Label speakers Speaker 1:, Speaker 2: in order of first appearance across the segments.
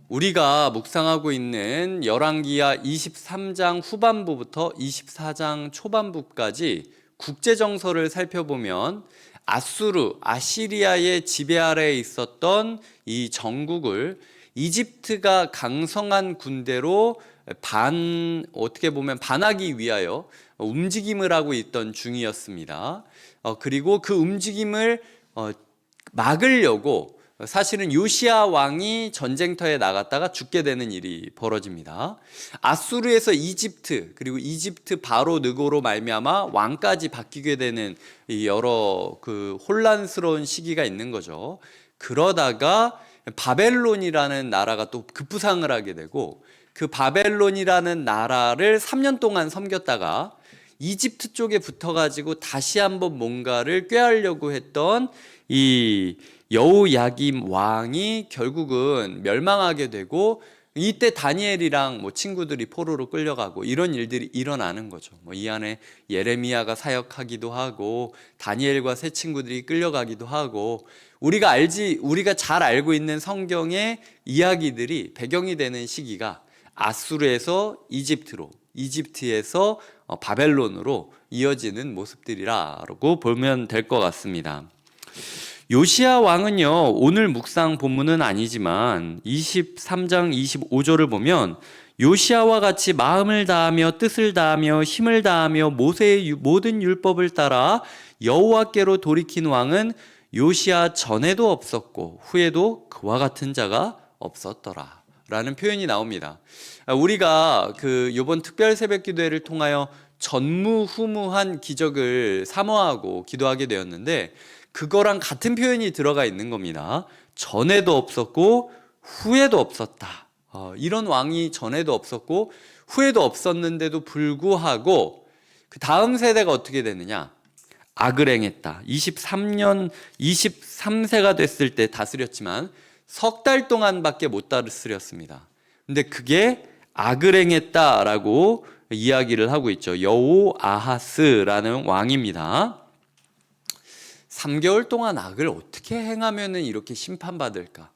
Speaker 1: 우리가 묵상하고 있는 열왕기하 23장 후반부부터 24장 초반부까지 국제정서를 살펴보면 아시리아의 지배 아래에 있었던 이 정국을 이집트가 강성한 군대로 어떻게 보면 반하기 위하여 움직임을 하고 있던 중이었습니다. 그리고 그 움직임을 막으려고 사실은 요시야 왕이 전쟁터에 나갔다가 죽게 되는 일이 벌어집니다. 아수르에서 이집트, 그리고 이집트 바로 느고로 말미암아 왕까지 바뀌게 되는 여러 혼란스러운 시기가 있는 거죠. 그러다가 바벨론이라는 나라가 또 급부상을 하게 되고, 그 바벨론이라는 나라를 3년 동안 섬겼다가 이집트 쪽에 붙어가지고 다시 한번 뭔가를 꾀하려고 했던 이 여호야김 왕이 결국은 멸망하게 되고, 이때 다니엘이랑 친구들이 포로로 끌려가고 이런 일들이 일어나는 거죠. 이 안에 예레미야가 사역하기도 하고 다니엘과 세 친구들이 끌려가기도 하고, 우리가 잘 알고 있는 성경의 이야기들이 배경이 되는 시기가 아수르에서 이집트로, 이집트에서 바벨론으로 이어지는 모습들이라고 보면 될 것 같습니다. 요시야 왕은요, 오늘 묵상 본문은 아니지만 23장 25절을 보면 요시야와 같이 마음을 다하며 뜻을 다하며 힘을 다하며 모세의 모든 율법을 따라 여호와께로 돌이킨 왕은 요시야 전에도 없었고 후에도 그와 같은 자가 없었더라 라는 표현이 나옵니다. 우리가 이번 특별 새벽 기도회를 통하여 전무후무한 기적을 사모하고 기도하게 되었는데, 그거랑 같은 표현이 들어가 있는 겁니다. 전에도 없었고 후에도 없었다. 이런 왕이 전에도 없었고 후에도 없었는데도 불구하고 그 다음 세대가 어떻게 되느냐? 악을 행했다. 23세가 됐을 때 다스렸지만 석 달 동안밖에 못 다스렸습니다. 근데 그게 악을 행했다라고 이야기를 하고 있죠. 여호아하스라는 왕입니다. 3개월 동안 악을 어떻게 행하면은 이렇게 심판받을까?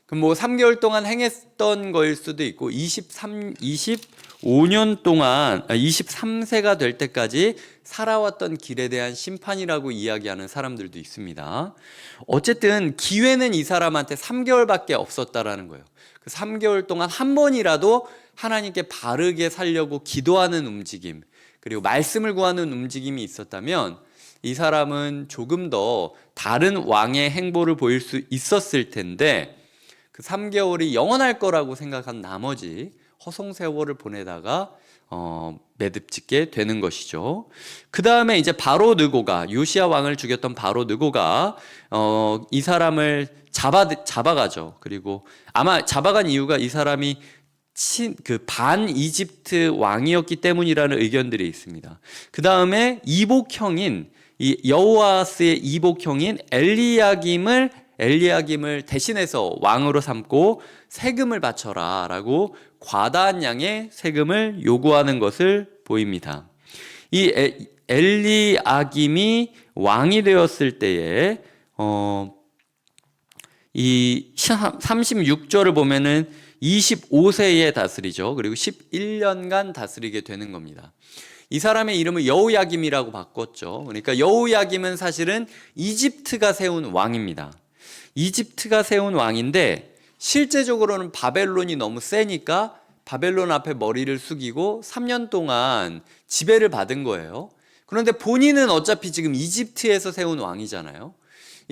Speaker 1: 그럼 3개월 동안 행했던 거일 수도 있고, 25년 동안, 23세가 될 때까지 살아왔던 길에 대한 심판이라고 이야기하는 사람들도 있습니다. 어쨌든 기회는 이 사람한테 3개월밖에 없었다라는 거예요. 그 3개월 동안 한 번이라도 하나님께 바르게 살려고 기도하는 움직임, 그리고 말씀을 구하는 움직임이 있었다면 이 사람은 조금 더 다른 왕의 행보를 보일 수 있었을 텐데, 그 3개월이 영원할 거라고 생각한 나머지 허송세월을 보내다가 매듭짓게 되는 것이죠. 그 다음에 이제 바로 느고가, 요시야 왕을 죽였던 바로 느고가 이 사람을 잡아가죠. 그리고 아마 잡아간 이유가 이 사람이 반 이집트 왕이었기 때문이라는 의견들이 있습니다. 그 다음에 이복형인 이 여호아스의 이복형인 엘리야김을 대신해서 왕으로 삼고 세금을 바쳐라 라고 과다한 양의 세금을 요구하는 것을 보입니다. 이 엘리야김이 왕이 되었을 때에 이 36절을 보면은 25세에 다스리죠. 그리고 11년간 다스리게 되는 겁니다. 이 사람의 이름을 여호야김이라고 바꿨죠. 그러니까 여호야김은 사실은 이집트가 세운 왕입니다. 이집트가 세운 왕인데 실제적으로는 바벨론이 너무 세니까 바벨론 앞에 머리를 숙이고 3년 동안 지배를 받은 거예요. 그런데 본인은 어차피 지금 이집트에서 세운 왕이잖아요.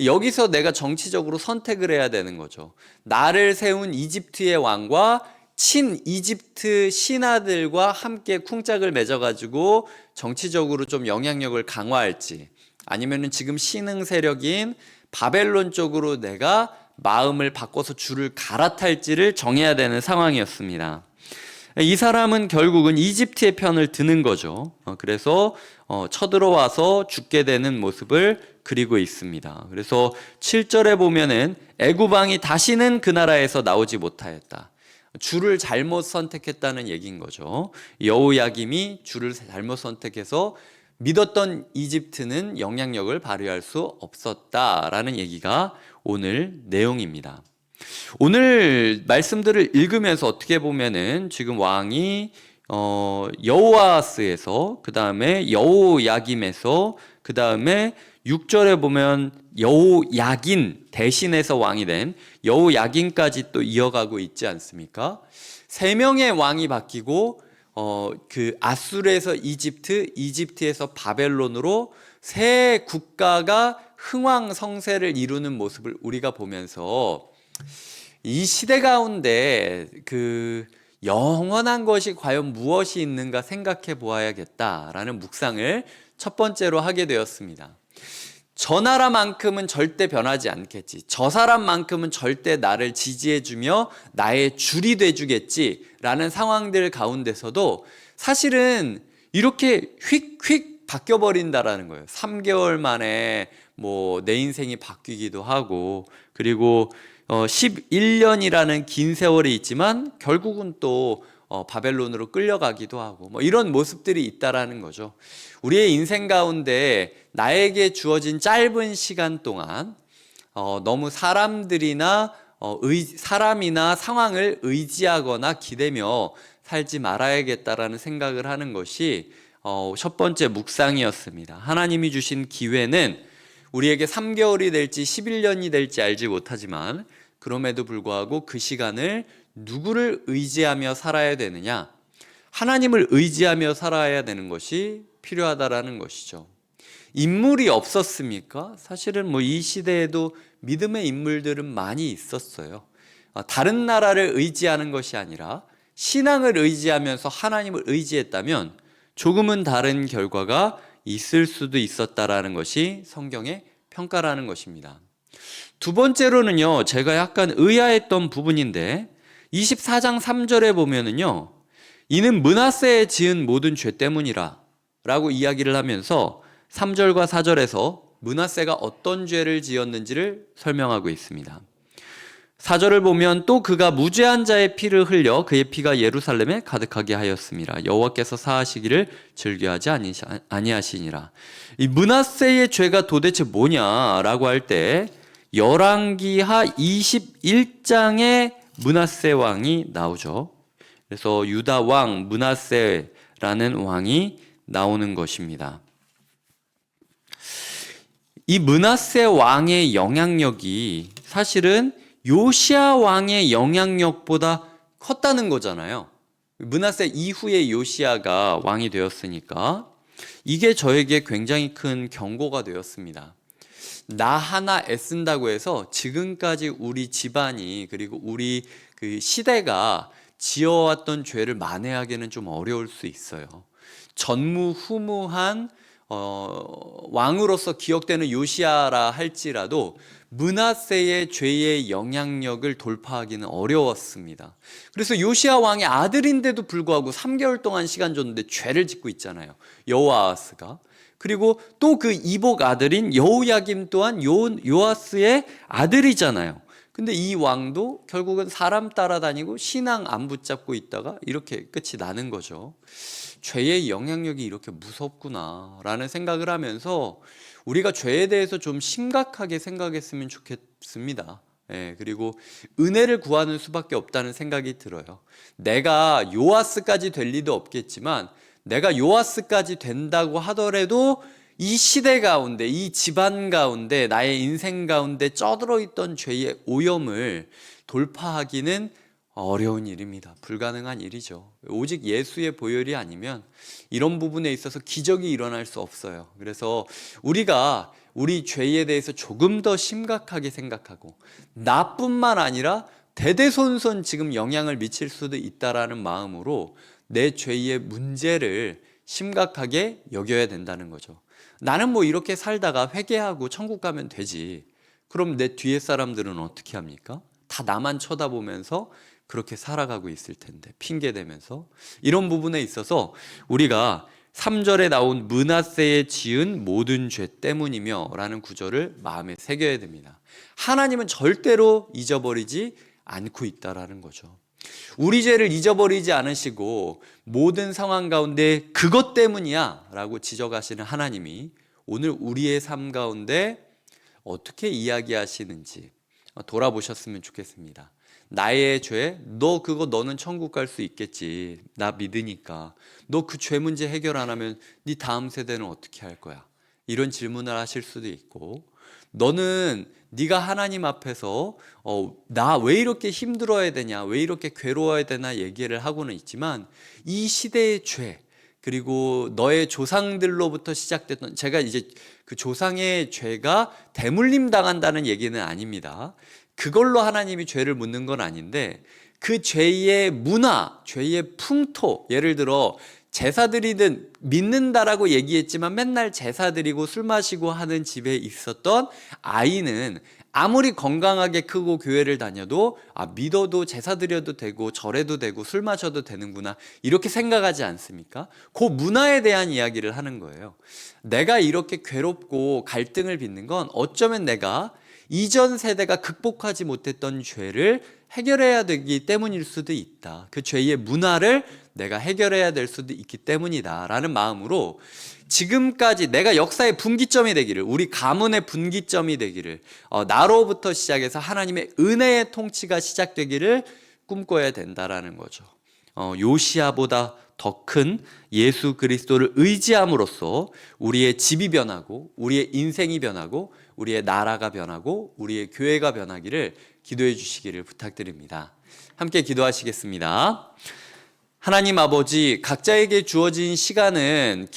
Speaker 1: 여기서 내가 정치적으로 선택을 해야 되는 거죠. 나를 세운 이집트의 왕과 친 이집트 신하들과 함께 쿵짝을 맺어가지고 정치적으로 좀 영향력을 강화할지, 아니면은 지금 신흥 세력인 바벨론 쪽으로 내가 마음을 바꿔서 줄을 갈아탈지를 정해야 되는 상황이었습니다. 이 사람은 결국은 이집트의 편을 드는 거죠. 그래서 쳐들어와서 죽게 되는 모습을 그리고 있습니다. 그래서 7절에 보면은 애굽 왕이 다시는 그 나라에서 나오지 못하였다. 주를 잘못 선택했다는 얘기인 거죠. 여호야김이 주를 잘못 선택해서 믿었던 이집트는 영향력을 발휘할 수 없었다라는 얘기가 오늘 내용입니다. 오늘 말씀들을 읽으면서 어떻게 보면은 지금 왕이 여호아스에서, 그 다음에 여호야김에서, 그 다음에 6절에 보면 여호야긴 대신해서 왕이 된 여호야긴까지 또 이어가고 있지 않습니까? 세 명의 왕이 바뀌고 그 아수르에서 이집트, 이집트에서 바벨론으로 새 국가가 흥왕성쇠를 이루는 모습을 우리가 보면서 이 시대 가운데 그 영원한 것이 과연 무엇이 있는가 생각해 보아야겠다라는 묵상을 첫 번째로 하게 되었습니다. 저 나라만큼은 절대 변하지 않겠지. 저 사람만큼은 절대 나를 지지해주며 나의 줄이 돼주겠지라는 상황들 가운데서도 사실은 이렇게 휙휙 바뀌어버린다라는 거예요. 3개월 만에 뭐 내 인생이 바뀌기도 하고, 그리고 11년이라는 긴 세월이 있지만 결국은 또 바벨론으로 끌려가기도 하고, 뭐 이런 모습들이 있다라는 거죠. 우리의 인생 가운데 나에게 주어진 짧은 시간 동안 너무 사람들이나 사람이나 상황을 의지하거나 기대며 살지 말아야겠다라는 생각을 하는 것이 첫 번째 묵상이었습니다. 하나님이 주신 기회는 우리에게 3개월이 될지 11년이 될지 알지 못하지만, 그럼에도 불구하고 그 시간을 누구를 의지하며 살아야 되느냐? 하나님을 의지하며 살아야 되는 것이 필요하다라는 것이죠. 인물이 없었습니까? 사실은 뭐 이 시대에도 믿음의 인물들은 많이 있었어요. 다른 나라를 의지하는 것이 아니라 신앙을 의지하면서 하나님을 의지했다면 조금은 다른 결과가 있을 수도 있었다라는 것이 성경의 평가라는 것입니다. 두 번째로는요, 제가 약간 의아했던 부분인데 24장 3절에 보면은요, 이는 므낫세에 지은 모든 죄 때문이라 라고 이야기를 하면서 3절과 4절에서 므낫세가 어떤 죄를 지었는지를 설명하고 있습니다. 4절을 보면 또 그가 무죄한 자의 피를 흘려 그의 피가 예루살렘에 가득하게 하였습니다. 여호와께서 사하시기를 즐겨하지 아니하시니라. 이 므낫세의 죄가 도대체 뭐냐라고 할 때 열왕기하 21장에 므낫세 왕이 나오죠. 그래서 유다 왕 므낫세라는 왕이 나오는 것입니다. 이 므낫세 왕의 영향력이 사실은 요시야 왕의 영향력보다 컸다는 거잖아요. 므낫세 이후에 요시야가 왕이 되었으니까 이게 저에게 굉장히 큰 경고가 되었습니다. 나 하나 애쓴다고 해서 지금까지 우리 집안이, 그리고 우리 그 시대가 지어왔던 죄를 만회하기는 좀 어려울 수 있어요. 전무후무한 왕으로서 기억되는 요시야라 할지라도 므낫세의 죄의 영향력을 돌파하기는 어려웠습니다. 그래서 요시야 왕의 아들인데도 불구하고 3개월 동안 시간 줬는데 죄를 짓고 있잖아요, 여호아스가. 그리고 또 그 이복 아들인 여호야김 또한 요아스의 아들이잖아요. 근데 이 왕도 결국은 사람 따라다니고 신앙 안 붙잡고 있다가 이렇게 끝이 나는 거죠. 죄의 영향력이 이렇게 무섭구나라는 생각을 하면서 우리가 죄에 대해서 좀 심각하게 생각했으면 좋겠습니다. 그리고 은혜를 구하는 수밖에 없다는 생각이 들어요. 내가 요아스까지 될 리도 없겠지만 내가 요아스까지 된다고 하더라도 이 시대 가운데, 이 집안 가운데, 나의 인생 가운데 쩌들어 있던 죄의 오염을 돌파하기는 어려운 일입니다. 불가능한 일이죠. 오직 예수의 보혈이 아니면 이런 부분에 있어서 기적이 일어날 수 없어요. 그래서 우리가 우리 죄에 대해서 조금 더 심각하게 생각하고, 나뿐만 아니라 대대손손 지금 영향을 미칠 수도 있다라는 마음으로 내 죄의 문제를 심각하게 여겨야 된다는 거죠. 나는 뭐 이렇게 살다가 회개하고 천국 가면 되지. 그럼 내 뒤에 사람들은 어떻게 합니까? 다 나만 쳐다보면서 그렇게 살아가고 있을 텐데, 핑계대면서. 이런 부분에 있어서 우리가 3절에 나온 므낫세에 지은 모든 죄 때문이며 라는 구절을 마음에 새겨야 됩니다. 하나님은 절대로 잊어버리지 않고 있다라는 거죠. 우리 죄를 잊어버리지 않으시고 모든 상황 가운데 그것 때문이야 라고 지적하시는 하나님이 오늘 우리의 삶 가운데 어떻게 이야기하시는지, 돌아보셨으면 좋겠습니다. 나의 죄, 너는 천국 갈 수 있겠지. 나 믿으니까. 너 그 죄 문제 해결 안 하면 네 다음 세대는 어떻게 할 거야? 이런 질문을 하실 수도 있고, 너는 네가 하나님 앞에서 나 왜 이렇게 힘들어야 되냐, 왜 이렇게 괴로워야 되나 얘기를 하고는 있지만, 이 시대의 죄, 그리고 너의 조상들로부터 시작됐던, 제가 이제 그 조상의 죄가 대물림 당한다는 얘기는 아닙니다. 그걸로 하나님이 죄를 묻는 건 아닌데, 그 죄의 문화, 죄의 풍토, 예를 들어 제사 드리든 믿는다라고 얘기했지만 맨날 제사 드리고 술 마시고 하는 집에 있었던 아이는 아무리 건강하게 크고 교회를 다녀도 믿어도 제사 드려도 되고 절해도 되고 술 마셔도 되는구나, 이렇게 생각하지 않습니까? 그 문화에 대한 이야기를 하는 거예요. 내가 이렇게 괴롭고 갈등을 빚는 건 어쩌면 내가 이전 세대가 극복하지 못했던 죄를 해결해야 되기 때문일 수도 있다. 그 죄의 문화를 내가 해결해야 될 수도 있기 때문이다 라는 마음으로, 지금까지 내가 역사의 분기점이 되기를, 우리 가문의 분기점이 되기를, 나로부터 시작해서 하나님의 은혜의 통치가 시작되기를 꿈꿔야 된다라는 거죠. 요시아보다 더 큰 예수 그리스도를 의지함으로써 우리의 집이 변하고, 우리의 인생이 변하고, 우리의 나라가 변하고, 우리의 교회가 변하기를 기도해 주시기를 부탁드립니다. 함께 기도하시겠습니다. 하나님 아버지, 각자에게 주어진 시간은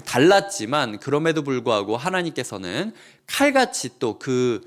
Speaker 1: 달랐지만 그럼에도 불구하고 하나님께서는 칼같이 또 그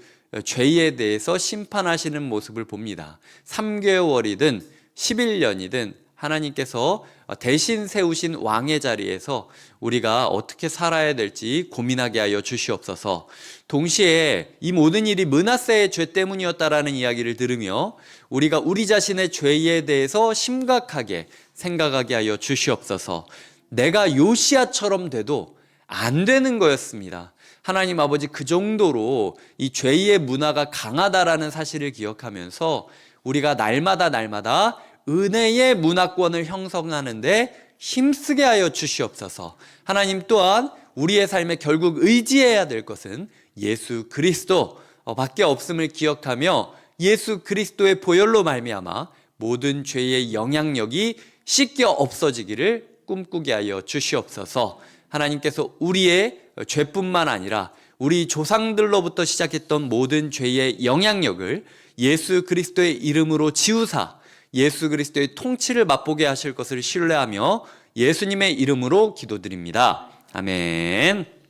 Speaker 1: 죄에 대해서 심판하시는 모습을 봅니다. 3개월이든 11년이든 하나님께서 대신 세우신 왕의 자리에서 우리가 어떻게 살아야 될지 고민하게 하여 주시옵소서. 동시에 이 모든 일이 므낫세의 죄 때문이었다라는 이야기를 들으며 우리가 우리 자신의 죄에 대해서 심각하게 생각하게 하여 주시옵소서. 내가 요시아처럼 돼도 안 되는 거였습니다. 하나님 아버지, 그 정도로 이 죄의 문화가 강하다라는 사실을 기억하면서 우리가 날마다 은혜의 문화권을 형성하는데 힘쓰게 하여 주시옵소서. 하나님 또한 우리의 삶에 결국 의지해야 될 것은 예수 그리스도 밖에 없음을 기억하며 예수 그리스도의 보혈로 말미암아 모든 죄의 영향력이 씻겨 없어지기를 꿈꾸게 하여 주시옵소서. 하나님께서 우리의 죄뿐만 아니라 우리 조상들로부터 시작했던 모든 죄의 영향력을 예수 그리스도의 이름으로 지우사 예수 그리스도의 통치를 맛보게 하실 것을 신뢰하며 예수님의 이름으로 기도드립니다. 아멘.